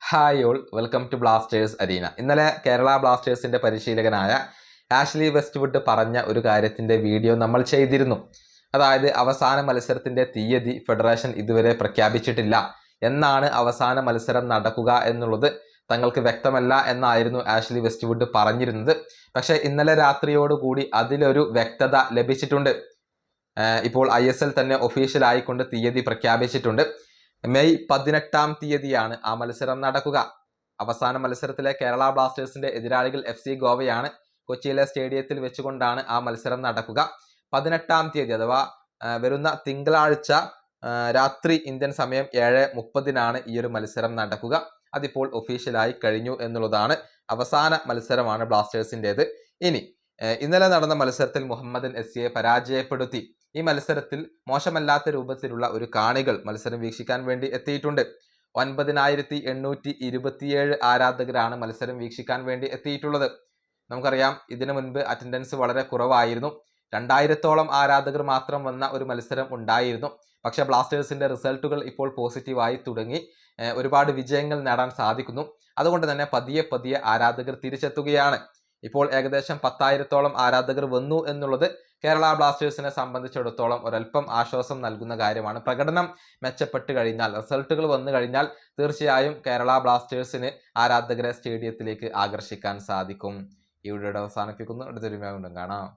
Hi all, welcome to Blasters arena. ഇന്നലെ കേരള ബ്ലാസ്റ്റേഴ്സിന്റെ പരിശീലകനായ ആഷ്ലി വെസ്റ്റ്വുഡ് പറഞ്ഞ ഒരു കാര്യത്തിന്റെ വീഡിയോ നമ്മൾ ചെയ്തിരുന്നു. അതായത് അവസാന മത്സരത്തിന്റെ തീയതി ഫെഡറേഷൻ ഇതുവരെ പ്രഖ്യാപിച്ചിട്ടില്ല, എന്നാണ് അവസാന മത്സരം നടക്കുക എന്നുള്ളത് തങ്ങൾക്ക് വ്യക്തമല്ല എന്നായിരുന്നു ആഷ്ലി വെസ്റ്റ്വുഡ് പറഞ്ഞിരുന്നത്. പക്ഷേ ഇന്നലെ രാത്രിയോടുകൂടി അതിലൊരു വ്യക്തത ലഭിച്ചിട്ടുണ്ട്. ഇപ്പോൾ ISL തന്നെ ഒഫീഷ്യൽ ആയിക്കൊണ്ട് തീയതി പ്രഖ്യാപിച്ചിട്ടുണ്ട്. മെയ് 18-ാം തീയതിയാണ് ആ മത്സരം നടക്കുക. അവസാന മത്സരത്തിലെ കേരള ബ്ലാസ്റ്റേഴ്സിന്റെ എതിരാളികൾ FC ഗോവയാണ്. കൊച്ചിയിലെ സ്റ്റേഡിയത്തിൽ വെച്ചുകൊണ്ടാണ് ആ മത്സരം നടക്കുക. 18-ാം തീയതി അഥവാ വരുന്ന തിങ്കളാഴ്ച രാത്രി ഇന്ത്യൻ സമയം 7:30-നാണ് ഈ ഒരു മത്സരം നടക്കുക. അതിപ്പോൾ ഒഫീഷ്യലായി കഴിഞ്ഞു എന്നുള്ളതാണ്. അവസാന മത്സരമാണ് ബ്ലാസ്റ്റേഴ്സിൻ്റെത്. ഇനി ഇന്നലെ നടന്ന മത്സരത്തിൽ മുഹമ്മദൻ SCയെ പരാജയപ്പെടുത്തി. ഈ മത്സരത്തിൽ മോശമല്ലാത്ത രൂപത്തിലുള്ള ഒരു കാണികൾ മത്സരം വീക്ഷിക്കാൻ വേണ്ടി എത്തിയിട്ടുണ്ട്. 9827 ആരാധകരാണ് മത്സരം വീക്ഷിക്കാൻ വേണ്ടി എത്തിയിട്ടുള്ളത്. നമുക്കറിയാം, ഇതിനു മുൻപ് അറ്റൻഡൻസ് വളരെ കുറവായിരുന്നു. 2000-ഓളം ആരാധകർ മാത്രം വന്ന ഒരു മത്സരം ഉണ്ടായിരുന്നു. പക്ഷെ ബ്ലാസ്റ്റേഴ്സിന്റെ റിസൾട്ടുകൾ ഇപ്പോൾ പോസിറ്റീവായി തുടങ്ങി. ഒരുപാട് വിജയങ്ങൾ നേടാൻ സാധിക്കുന്നു. അതുകൊണ്ട് തന്നെ പതിയെ ആരാധകർ തിരിച്ചെത്തുകയാണ്. ഇപ്പോൾ ഏകദേശം 10,000-ഓളം ആരാധകർ വന്നു എന്നുള്ളത് കേരള ബ്ലാസ്റ്റേഴ്സിനെ സംബന്ധിച്ചിടത്തോളം ഒരല്പം ആശ്വാസം നൽകുന്ന കാര്യമാണ്. പ്രകടനം മെച്ചപ്പെട്ട് കഴിഞ്ഞാൽ, റിസൾട്ടുകൾ വന്നു കഴിഞ്ഞാൽ തീർച്ചയായും കേരള ബ്ലാസ്റ്റേഴ്സിന് ആരാധകരെ സ്റ്റേഡിയത്തിലേക്ക് ആകർഷിക്കാൻ സാധിക്കും. ഈ വീഡിയോ അവസാനിപ്പിക്കുന്നു. അടുത്തൊരു വീഡിയോ കാണാം.